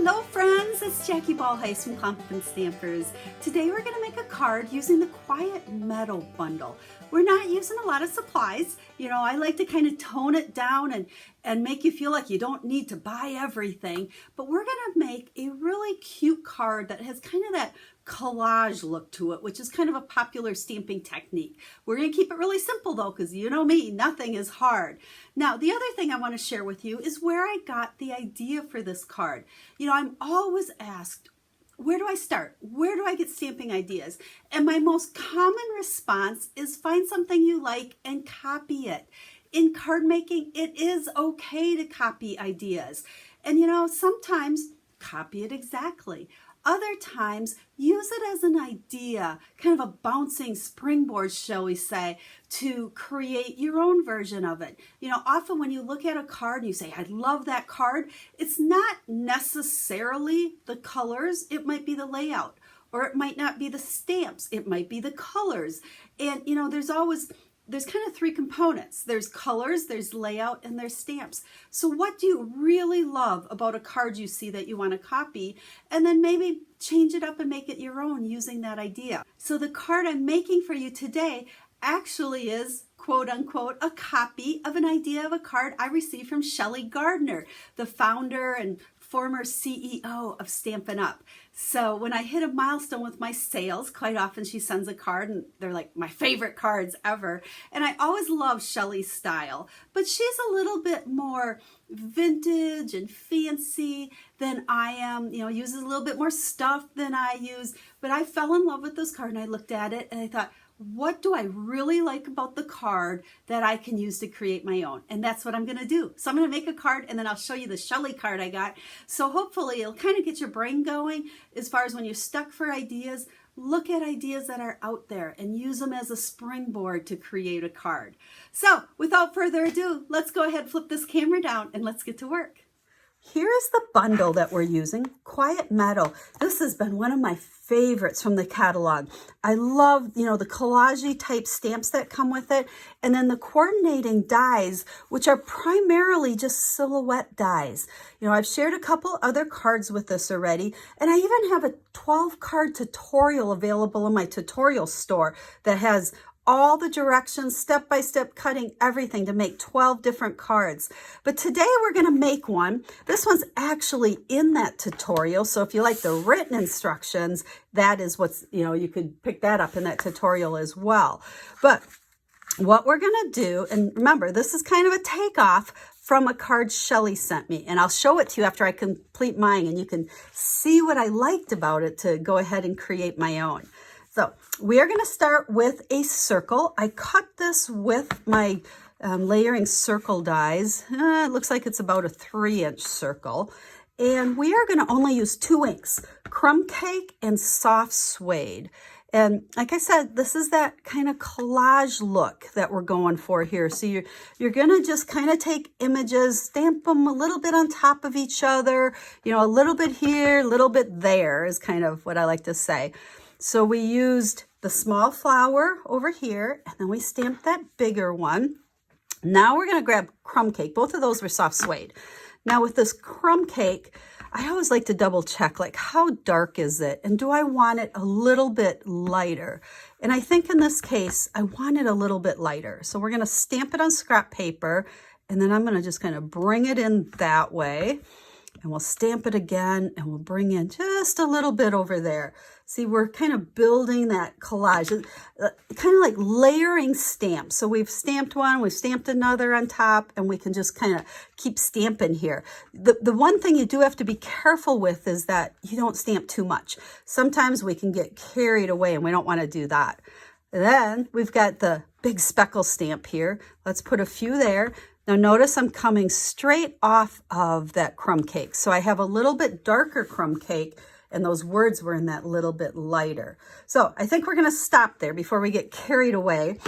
Hello friends, it's Jackie Bolhuis from Klompen Stampers. Today we're going to make a card using the Quiet Meadow bundle. We're not using a lot of supplies. You know, I like to kind of tone it down and make you feel like you don't need to buy everything. But we're going to make a really cute card that has kind of that collage look to it, which is kind of a popular stamping technique. We're going to keep it really simple though, because you know me, nothing is hard. Now, the other thing I want to share with you is where I got the idea for this card. You know, I'm always asked, where do I start? Where do I get stamping ideas? And my most common response is find something you like and copy it. In card making, it is okay to copy ideas. And you know, sometimes copy it exactly. Other times, use it as an idea, kind of a bouncing springboard, shall we say, to create your own version of it. You know, often when you look at a card and you say, I love that card, it's not necessarily the colors, it might be the layout, or it might not be the stamps, it might be the colors. And you know, there's kind of three components. There's colors, there's layout, and there's stamps. So what do you really love about a card you see that you want to copy? And then maybe change it up and make it your own using that idea. So the card I'm making for you today actually is, quote unquote, a copy of an idea of a card I received from Shelly Gardner, the founder and former CEO of Stampin' Up. So when I hit a milestone with my sales, quite often she sends a card and they're like my favorite cards ever. And I always love Shelly's style, but she's a little bit more vintage and fancy than I am, you know, uses a little bit more stuff than I use. But I fell in love with this card and I looked at it and I thought, what do I really like about the card that I can use to create my own? And that's what I'm going to do. So I'm going to make a card and then I'll show you the Shelly card I got. So hopefully it'll kind of get your brain going as far as when you're stuck for ideas, look at ideas that are out there and use them as a springboard to create a card. So without further ado, let's go ahead, flip this camera down and let's get to work. Here is the bundle that we're using, Quiet Meadow. This has been one of my favorites from the catalog. I love, you know, the collage type stamps that come with it, and then the coordinating dies, which are primarily just silhouette dies. You know, I've shared a couple other cards with this already, and I even have a 12 card tutorial available in my tutorial store that has all the directions, step-by-step cutting, everything to make 12 different cards. But today we're going to make one. This one's actually in that tutorial. So if you like the written instructions, that is what's, you know, you could pick that up in that tutorial as well. But what we're going to do, and remember, this is kind of a takeoff from a card Shelly sent me. And I'll show it to you after I complete mine, and you can see what I liked about it to go ahead and create my own. So we are going to start with a circle. I cut this with my layering circle dies. It looks like it's about a 3-inch circle. And we are going to only use 2 inks, crumb cake and soft suede. And like I said, this is that kind of collage look that we're going for here. So you're going to just kind of take images, stamp them a little bit on top of each other, you know, a little bit here, a little bit there is kind of what I like to say. So we used the small flower over here, and then we stamped that bigger one. Now we're going to grab crumb cake. Both of those were soft suede. Now with this crumb cake, I always like to double check, like how dark is it? And do I want it a little bit lighter? And I think in this case, I want it a little bit lighter. So we're going to stamp it on scrap paper, and then I'm going to just kind of bring it in that way. And we'll stamp it again, and we'll bring in just a little bit over there. See, we're kind of building that collage, kind of like layering stamps. So we've stamped one, we've stamped another on top, and we can just kind of keep stamping here. The one thing you do have to be careful with is that you don't stamp too much. Sometimes we can get carried away, and we don't want to do that. Then we've got the big speckle stamp here. Let's put a few there. Now notice I'm coming straight off of that crumb cake. So I have a little bit darker crumb cake, and those words were in that little bit lighter. So I think we're going to stop there before we get carried away.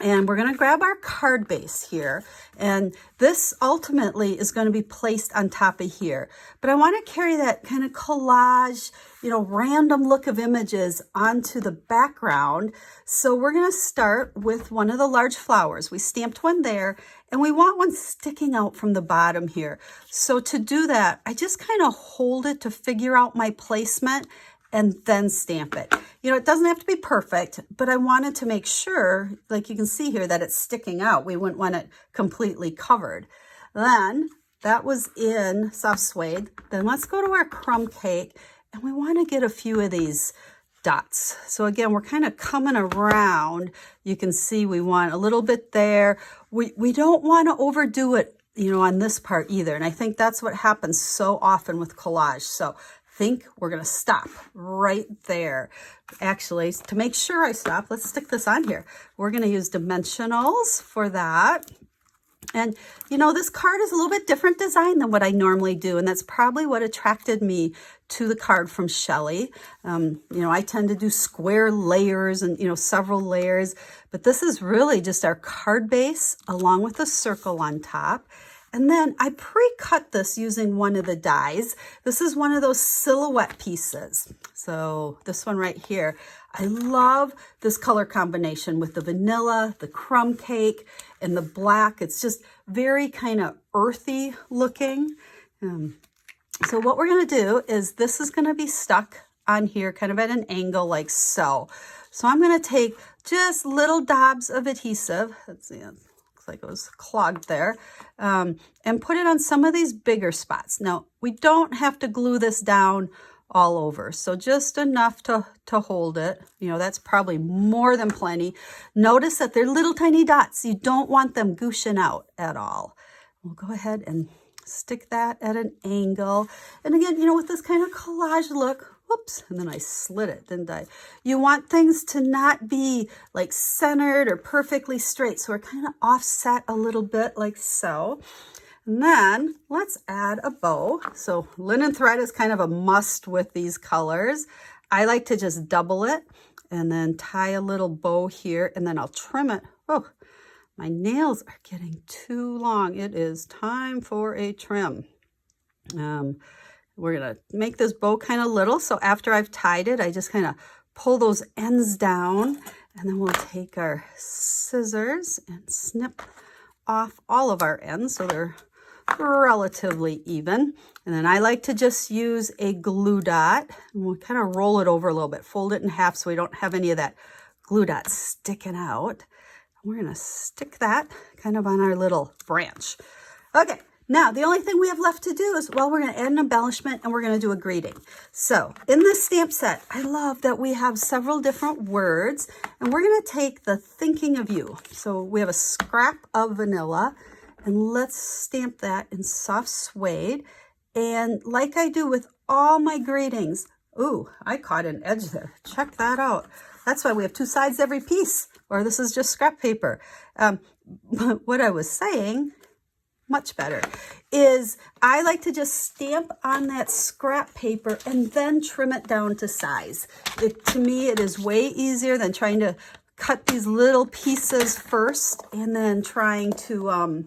And we're going to grab our card base here. And this ultimately is going to be placed on top of here. But I want to carry that kind of collage, random look of images onto the background. So we're going to start with one of the large flowers. We stamped one there, and we want one sticking out from the bottom here. So to do that, I just kind of hold it to figure out my placement and then stamp it. It doesn't have to be perfect, but I wanted to make sure, like you can see here, that it's sticking out. We wouldn't want it completely covered. Then that was in soft suede. Then let's go to our crumb cake, and we want to get a few of these dots. So again, we're kind of coming around. You can see we want a little bit there. We don't want to overdo it, on this part either. And I think that's what happens so often with collage. So we're going to stop right there. Actually, to make sure I stop, let's stick this on here. We're going to use dimensionals for that. And, this card is a little bit different design than what I normally do. And that's probably what attracted me to the card from Shelly. I tend to do square layers and, several layers. But this is really just our card base along with a circle on top. And then I pre-cut this using one of the dies. This is one of those silhouette pieces. So this one right here. I love this color combination with the vanilla, the crumb cake, and the black. It's just very kind of earthy looking. So what we're going to do is this is going to be stuck on here kind of at an angle like so. So I'm going to take just little dabs of adhesive. Let's see. Like it was clogged there, and put it on some of these bigger spots. Now, we don't have to glue this down all over, so just enough to hold it. That's probably more than plenty. Notice that they're little tiny dots. You don't want them gooshing out at all. We'll go ahead and stick that at an angle. And again, with this kind of collage look, whoops, and then I slid it, didn't I? You want things to not be like centered or perfectly straight. So we're kind of offset a little bit like so. And then let's add a bow. So linen thread is kind of a must with these colors. I like to just double it and then tie a little bow here, and then I'll trim it. Oh, my nails are getting too long. It is time for a trim. We're going to make this bow kind of little. So after I've tied it, I just kind of pull those ends down, and then we'll take our scissors and snip off all of our ends so they're relatively even. And then I like to just use a glue dot, and we'll kind of roll it over a little bit, fold it in half so we don't have any of that glue dot sticking out. We're going to stick that kind of on our little branch. Okay. Now, the only thing we have left to do is, we're going to add an embellishment, and we're going to do a greeting. So in this stamp set, I love that we have several different words, and we're going to take the thinking of you. So we have a scrap of vanilla, and let's stamp that in soft suede. And like I do with all my greetings, ooh, I caught an edge there. Check that out. That's why we have two sides every piece, or this is just scrap paper. What I was saying, much better, is I like to just stamp on that scrap paper and then trim it down to size. To me, it is way easier than trying to cut these little pieces first and then trying to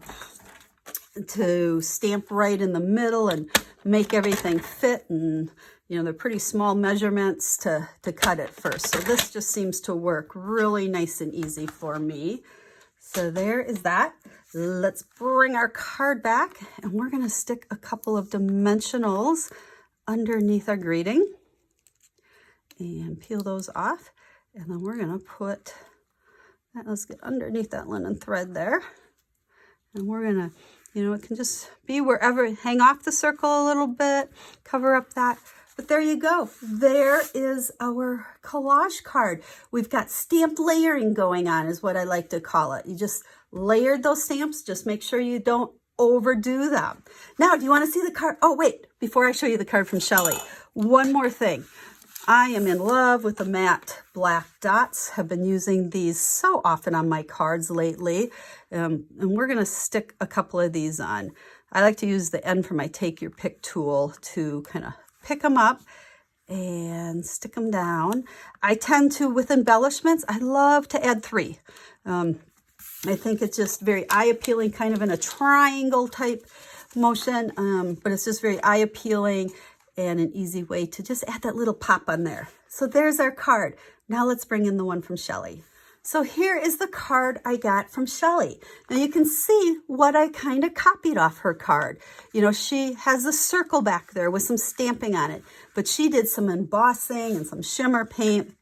stamp right in the middle and make everything fit. And they're pretty small measurements to cut it first. So this just seems to work really nice and easy for me. So there is that. Let's bring our card back, and we're going to stick a couple of dimensionals underneath our greeting and peel those off. And then we're going to put that, let's get underneath that linen thread there. And we're going to, it can just be wherever, hang off the circle a little bit, cover up that. But there you go. There is our collage card. We've got stamped layering going on, is what I like to call it. You just layered those stamps. Just make sure you don't overdo them. Now, do you want to see the card? Oh, wait, before I show you the card from Shelly, one more thing. I am in love with the matte black dots. Have been using these so often on my cards lately. And we're going to stick a couple of these on. I like to use the end for my take your pick tool to kind of pick them up and stick them down. I tend to, with embellishments, I love to add 3. I think it's just very eye appealing, kind of in a triangle type motion, but it's just very eye appealing and an easy way to just add that little pop on there. So there's our card. Now let's bring in the one from Shelly. So here is the card I got from Shelly. Now you can see what I kind of copied off her card. You know, she has a circle back there with some stamping on it, but she did some embossing and some shimmer paint.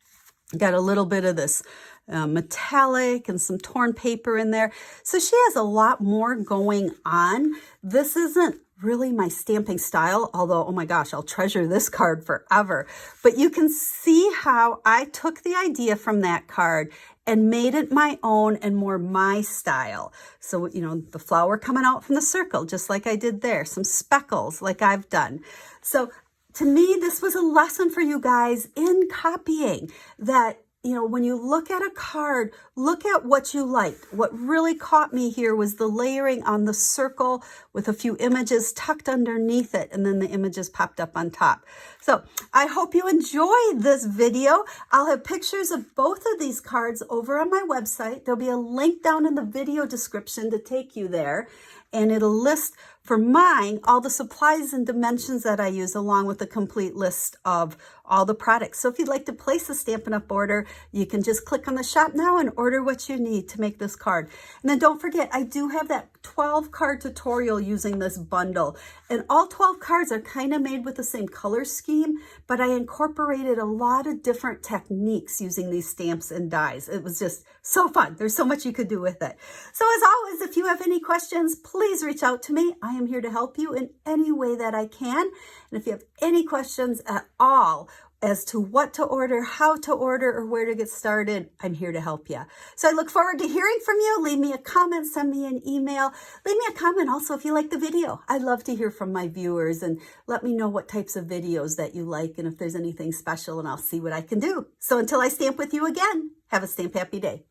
Got a little bit of this metallic and some torn paper in there. So she has a lot more going on. This isn't really my stamping style, although, oh my gosh, I'll treasure this card forever. But you can see how I took the idea from that card and made it my own and more my style. So, you know, the flower coming out from the circle, just like I did there, some speckles like I've done. So to me, this was a lesson for you guys in copying that, you know, when you look at a card, look at what you liked. What really caught me here was the layering on the circle with a few images tucked underneath it, and then the images popped up on top. So I hope you enjoyed this video. I'll have pictures of both of these cards over on my website. There'll be a link down in the video description to take you there, and it'll list for mine all the supplies and dimensions that I use, along with a complete list of all the products. So if you'd like to place a Stampin' Up! Order, you can just click on the shop now and order what you need to make this card. And then don't forget, I do have that 12 card tutorial using this bundle. And all 12 cards are kind of made with the same color scheme, but I incorporated a lot of different techniques using these stamps and dies. It was just so fun. There's so much you could do with it. So as always, if you have any questions, please reach out to me. I am here to help you in any way that I can. And if you have any questions at all as to what to order, how to order, or where to get started, I'm here to help you. So I look forward to hearing from you. Leave me a comment, send me an email. Leave me a comment also if you like the video. I love to hear from my viewers, and let me know what types of videos that you like and if there's anything special, and I'll see what I can do. So until I stamp with you again, have a stamp happy day.